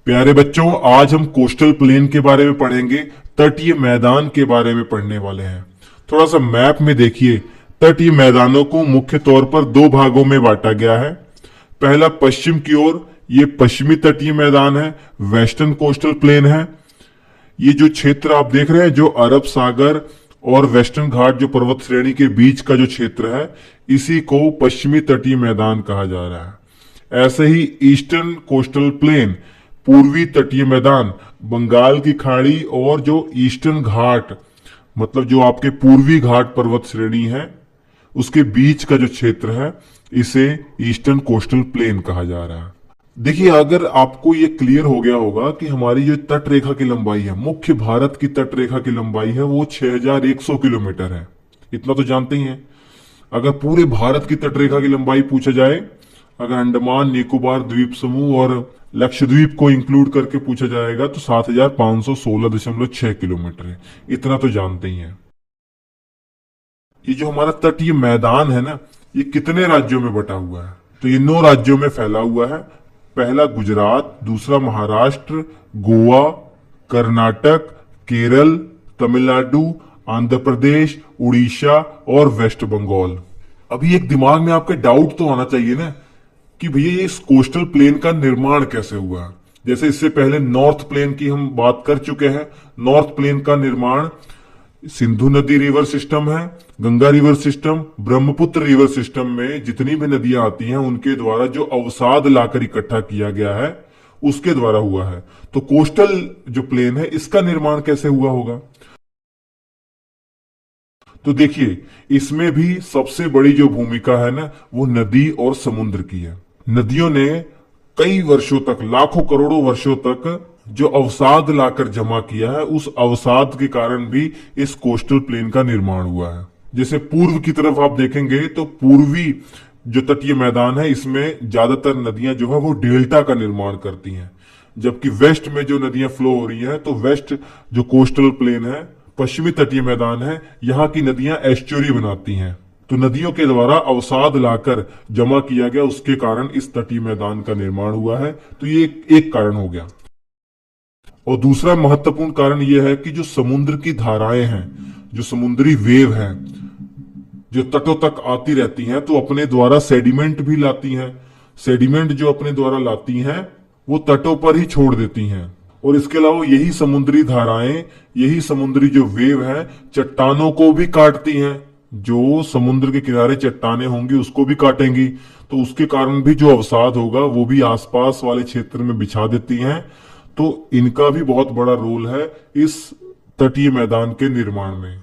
प्यारे बच्चों, आज हम कोस्टल प्लेन के बारे में पढ़ेंगे, तटीय मैदान के बारे में पढ़ने वाले हैं। थोड़ा सा मैप में देखिए, तटीय मैदानों को मुख्य तौर पर दो भागों में बांटा गया है। पहला पश्चिम की ओर, ये पश्चिमी तटीय मैदान है, वेस्टर्न कोस्टल प्लेन है। ये जो क्षेत्र आप देख रहे हैं, जो अरब सागर और वेस्टर्न घाट जो पर्वत श्रेणी के बीच का जो क्षेत्र है, इसी को पश्चिमी तटीय मैदान कहा जा रहा है। ऐसे ही ईस्टर्न कोस्टल प्लेन, पूर्वी तटीय मैदान, बंगाल की खाड़ी और जो ईस्टर्न घाट, मतलब जो आपके पूर्वी घाट पर्वत श्रेणी है, उसके बीच का जो क्षेत्र है, इसे ईस्टर्न कोस्टल प्लेन कहा जा रहा है। देखिए, अगर आपको ये क्लियर हो गया होगा कि हमारी जो तट रेखा की लंबाई है, मुख्य भारत की तट रेखा की लंबाई है, वो 6100 किलोमीटर है। इतना तो जानते ही हैं। अगर पूरे भारत की तट रेखा की लंबाई पूछा जाए, अगर अंडमान निकोबार द्वीप समूह और लक्षद्वीप को इंक्लूड करके पूछा जाएगा, तो 7516.6 किलोमीटर है। इतना तो जानते ही हैं। ये जो हमारा तटीय मैदान है ना, ये कितने राज्यों में बटा हुआ है? तो ये 9 राज्यों में फैला हुआ है। पहला गुजरात, दूसरा महाराष्ट्र, गोवा, कर्नाटक, केरल, तमिलनाडु, आंध्र प्रदेश, उड़ीसा और वेस्ट बंगाल। अभी एक दिमाग में आपके डाउट तो आना चाहिए ना कि भैया ये इस कोस्टल प्लेन का निर्माण कैसे हुआ। जैसे इससे पहले नॉर्थ प्लेन की हम बात कर चुके हैं। नॉर्थ प्लेन का निर्माण सिंधु नदी रिवर सिस्टम है, Ganga river system, Brahmaputra river system में जितनी भी नदियां आती हैं, उनके द्वारा जो अवसाद लाकर इकट्ठा किया गया है, उसके द्वारा हुआ है। तो कोस्टल जो प्लेन है, इसका निर्माण कैसे हुआ होगा? तो देखिए, इसमें भी सबसे बड़ी जो भूमिका है ना, वो नदी और समुद्र की है। नदियों ने कई वर्षों तक, लाखों करोड़ों वर्षों तक जो अवसाद लाकर जमा किया है, उस अवसाद के कारण भी इस कोस्टल प्लेन का निर्माण हुआ है। जैसे पूर्व की तरफ आप देखेंगे तो पूर्वी जो तटीय मैदान है, इसमें ज्यादातर नदियां जो है वो डेल्टा का निर्माण करती हैं, जबकि वेस्ट में जो नदियां फ्लो हो रही हैं, तो वेस्ट जो कोस्टल प्लेन है, पश्चिमी तटीय मैदान है, यहाँ की नदियां एस्चुरी बनाती हैं। तो नदियों के द्वारा अवसाद लाकर जमा किया गया, उसके कारण इस तटीय मैदान का निर्माण हुआ है। तो ये एक कारण हो गया। और दूसरा महत्वपूर्ण कारण यह है कि जो समुद्र की धाराएं हैं, जो समुद्री वेव हैं, जो तटों तक आती रहती हैं, तो अपने द्वारा सेडिमेंट भी लाती हैं। सेडिमेंट जो अपने द्वारा लाती हैं, वो तटों पर ही छोड़ देती हैं। और इसके अलावा यही समुद्री धाराएं, यही समुद्री जो वेव है, चट्टानों को भी काटती हैं। जो समुद्र के किनारे चट्टानें होंगी, उसको भी काटेंगी। तो उसके कारण भी जो अवसाद होगा, वो भी आसपास वाले क्षेत्र में बिछा देती हैं। तो इनका भी बहुत बड़ा रोल है इस तटीय मैदान के निर्माण में।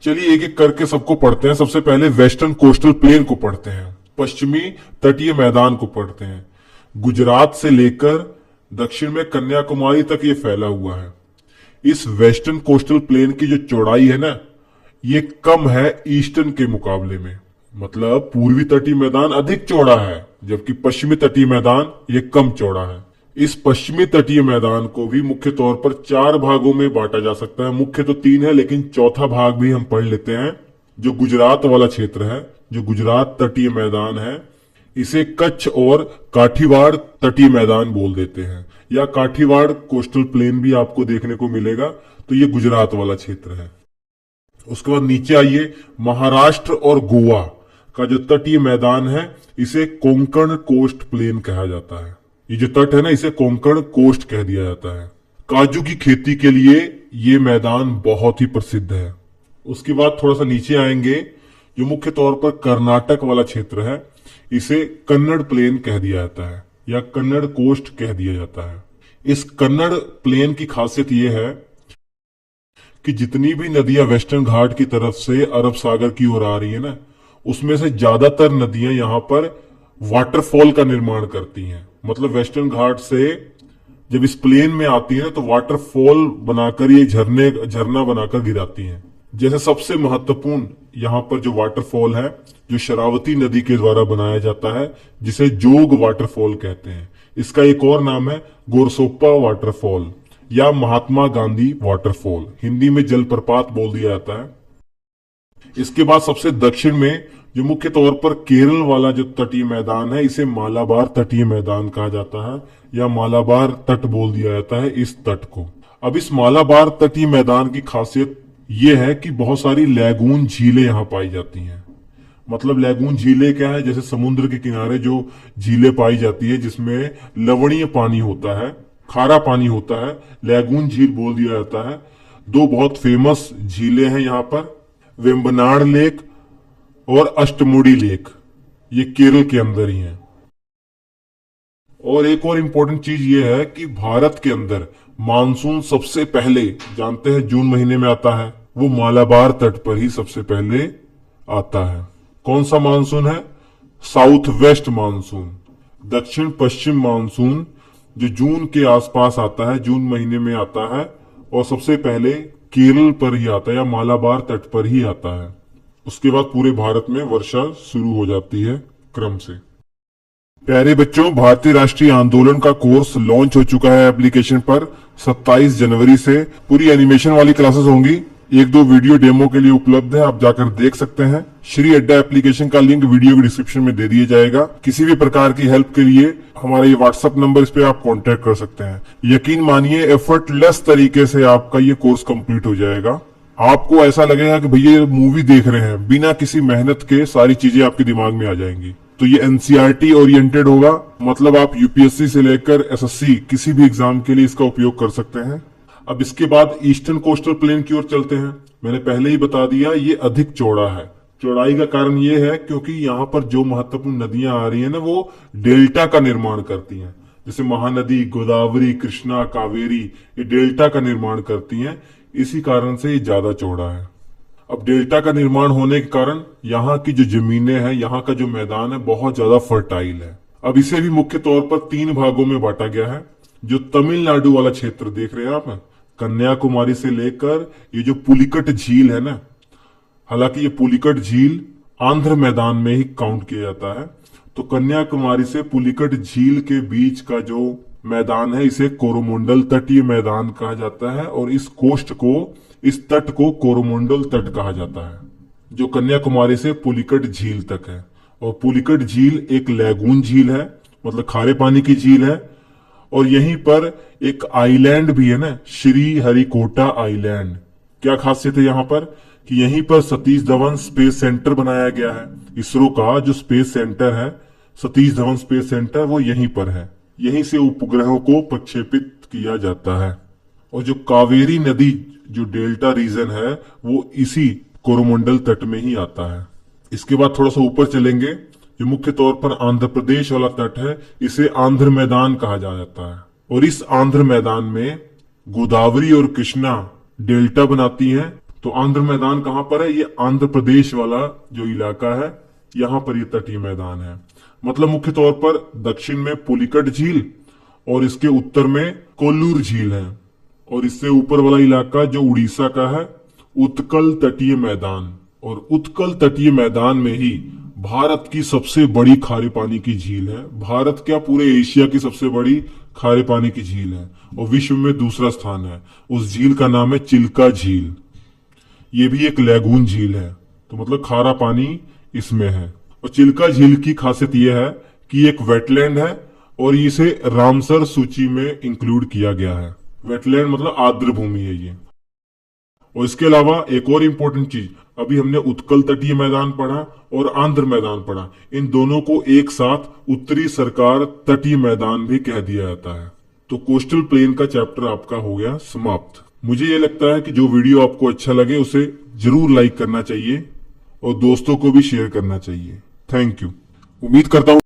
चलिए एक एक करके सबको पढ़ते हैं। सबसे पहले वेस्टर्न कोस्टल प्लेन को पढ़ते हैं, पश्चिमी तटीय मैदान को पढ़ते हैं। गुजरात से लेकर दक्षिण में कन्याकुमारी तक ये फैला हुआ है। इस वेस्टर्न कोस्टल प्लेन की जो चौड़ाई है ना, ये कम है ईस्टर्न के मुकाबले में। मतलब पूर्वी तटीय मैदान अधिक चौड़ा है, जबकि पश्चिमी तटीय मैदान ये कम चौड़ा है। इस पश्चिमी तटीय मैदान को भी मुख्य तौर पर 4 भागों में बांटा जा सकता है। मुख्य तो 3 है, लेकिन चौथा भाग भी हम पढ़ लेते हैं। जो गुजरात वाला क्षेत्र है, जो गुजरात तटीय मैदान है, इसे कच्छ और काठीवाड़ तटीय मैदान बोल देते हैं, या काठीवाड़ कोस्टल प्लेन भी आपको देखने को मिलेगा। तो ये गुजरात वाला क्षेत्र है। उसके बाद नीचे आइए, महाराष्ट्र और गोवा का जो तटीय मैदान है, इसे कोंकण कोस्ट प्लेन कहा जाता है। ये जो तट है ना, इसे कोंकण कोस्ट कह दिया जाता है। काजू की खेती के लिए ये मैदान बहुत ही प्रसिद्ध है। उसके बाद थोड़ा सा नीचे आएंगे, जो मुख्य तौर पर कर्नाटक वाला क्षेत्र है, इसे कन्नड़ प्लेन कह दिया जाता है, या कन्नड़ कोस्ट कह दिया जाता है। इस कन्नड़ प्लेन की खासियत यह है कि जितनी भी नदियां वेस्टर्न घाट की तरफ से अरब सागर की ओर आ रही है ना, उसमें से ज्यादातर नदियां यहाँ पर वाटरफॉल का निर्माण करती हैं। मतलब वेस्टर्न घाट से जब इस प्लेन में आती है, तो वाटरफॉल बनाकर ये झरना बनाकर गिराती हैं। जैसे सबसे महत्वपूर्ण यहाँ पर जो वाटरफॉल है, जो शरावती नदी के द्वारा बनाया जाता है, जिसे जोग वाटरफॉल कहते हैं। इसका एक और नाम है गोरसोप्पा वाटरफॉल या महात्मा गांधी वाटरफॉल। हिंदी में जलप्रपात बोल दिया जाता है। इसके बाद सबसे दक्षिण में जो मुख्य तौर पर केरल वाला जो तटीय मैदान है इसे मालाबार तटीय मैदान कहा जाता है, या मालाबार तट बोल दिया जाता है इस तट को। अब इस मालाबार तटीय मैदान की खासियत यह है कि बहुत सारी लैगून झीलें यहाँ पाई जाती हैं। मतलब लैगून झीलें क्या है, जैसे समुद्र के किनारे जो झीलें पाई जाती है जिसमें लवणीय पानी होता है, खारा पानी होता है, लैगून झील बोल दिया जाता है। दो बहुत फेमस झीलें हैं यहाँ पर, वेम्बनाड लेक और अष्टमुडी लेक, ये केरल के अंदर ही हैं। और एक और इम्पोर्टेंट चीज ये है कि भारत के अंदर मानसून सबसे पहले, जानते हैं जून महीने में आता है, वो मालाबार तट पर ही सबसे पहले आता है। कौन सा मानसून है? साउथ वेस्ट मानसून, दक्षिण पश्चिम मानसून, जो जून के आसपास आता है, जून महीने में आता है और सबसे पहले केरल पर ही आता है या मालाबार तट पर ही आता है। उसके बाद पूरे भारत में वर्षा शुरू हो जाती है क्रम से। प्यारे बच्चों, भारतीय राष्ट्रीय आंदोलन का कोर्स लॉन्च हो चुका है एप्लीकेशन पर 27 जनवरी से। पूरी एनिमेशन वाली क्लासेस होंगी, एक दो वीडियो डेमो के लिए उपलब्ध है, आप जाकर देख सकते हैं। श्री अड्डा एप्लीकेशन का लिंक वीडियो के डिस्क्रिप्शन में दे दिया जाएगा। किसी भी प्रकार की हेल्प के लिए हमारा ये व्हाट्सएप नंबर, इस पे आप कांटेक्ट कर सकते हैं। यकीन मानिए एफर्टलेस तरीके से आपका ये कोर्स कंप्लीट हो जाएगा। आपको ऐसा लगेगा कि भैया ये मूवी देख रहे हैं, बिना किसी मेहनत के सारी चीजें आपके दिमाग में आ जाएंगी। तो ये एनसीईआरटी ओरिएंटेड होगा, मतलब आप यूपीएससी से लेकर एसएससी किसी भी एग्जाम के लिए इसका उपयोग कर सकते हैं। अब इसके बाद ईस्टर्न कोस्टल प्लेन की ओर चलते हैं। मैंने पहले ही बता दिया ये अधिक चौड़ा है। चौड़ाई का कारण ये है क्योंकि यहाँ पर जो महत्वपूर्ण नदियां आ रही है ना, वो डेल्टा का निर्माण करती हैं। जैसे महानदी, गोदावरी, कृष्णा, कावेरी, ये डेल्टा का निर्माण करती हैं, इसी कारण से ये ज्यादा चौड़ा है। अब डेल्टा का निर्माण होने के कारण यहाँ की जो जमीनें हैं, यहाँ का जो मैदान है, बहुत ज्यादा फर्टाइल है। अब इसे भी मुख्य तौर पर 3 भागों में बांटा गया है। जो तमिलनाडु वाला क्षेत्र देख रहे हैं आप, कन्याकुमारी से लेकर ये जो पुलिकट झील है ना, हालांकि ये पुलिकट झील आंध्र मैदान में ही काउंट किया जाता है, तो कन्याकुमारी से पुलिकट झील के बीच का जो मैदान है इसे कोरोमंडल तटीय मैदान कहा जाता है, और इस कोस्ट को, इस तट को कोरोमंडल तट कहा जाता है, जो कन्याकुमारी से पुलिकट झील तक है। और पुलिकट झील एक लैगून झील है, मतलब खारे पानी की झील है। और यहीं पर एक आइलैंड भी है ना, श्री हरिकोटा आइलैंड। क्या खासियत है यहाँ पर कि यहीं पर सतीश धवन स्पेस सेंटर बनाया गया है। इसरो का जो स्पेस सेंटर है, सतीश धवन स्पेस सेंटर, वो यहीं पर है। यहीं से उपग्रहों को प्रक्षेपित किया जाता है। और जो कावेरी नदी, जो डेल्टा रीजन है, वो इसी कोरोमंडल तट में ही आता है। इसके बाद थोड़ा सा ऊपर चलेंगे, जो मुख्य तौर पर आंध्र प्रदेश वाला तट है, इसे आंध्र मैदान कहा जाता है। और इस आंध्र मैदान में गोदावरी और कृष्णा डेल्टा बनाती हैं। तो आंध्र मैदान कहां पर है? ये आंध्र प्रदेश वाला जो इलाका है, यहां पर ये तटीय मैदान है। मतलब मुख्य तौर पर दक्षिण में पुलिकट झील और इसके उत्तर में कोल्लूर झील है। और इससे ऊपर वाला इलाका जो उड़ीसा का है, उत्कल तटीय मैदान। और उत्कल तटीय मैदान में ही भारत की सबसे बड़ी खारे पानी की झील है। भारत क्या, पूरे एशिया की सबसे बड़ी खारे पानी की झील है और विश्व में दूसरा स्थान है। उस झील का नाम है चिल्का झील। ये भी एक लैगून झील है, तो मतलब खारा पानी इसमें है। और चिल्का झील की खासियत यह है कि एक वेटलैंड है और इसे रामसर सूची में इंक्लूड किया गया है। वेटलैंड मतलब आर्द्र भूमि है ये। और इसके अलावा एक और इम्पोर्टेंट चीज, अभी हमने उत्कल तटीय मैदान पढ़ा और आंध्र मैदान पढ़ा, इन दोनों को एक साथ उत्तरी सरकार तटीय मैदान भी कह दिया जाता है। तो कोस्टल प्लेन का चैप्टर आपका हो गया समाप्त। मुझे ये लगता है कि जो वीडियो आपको अच्छा लगे उसे जरूर लाइक करना चाहिए और दोस्तों को भी शेयर करना चाहिए। Thank you. उम्मीद करता हूं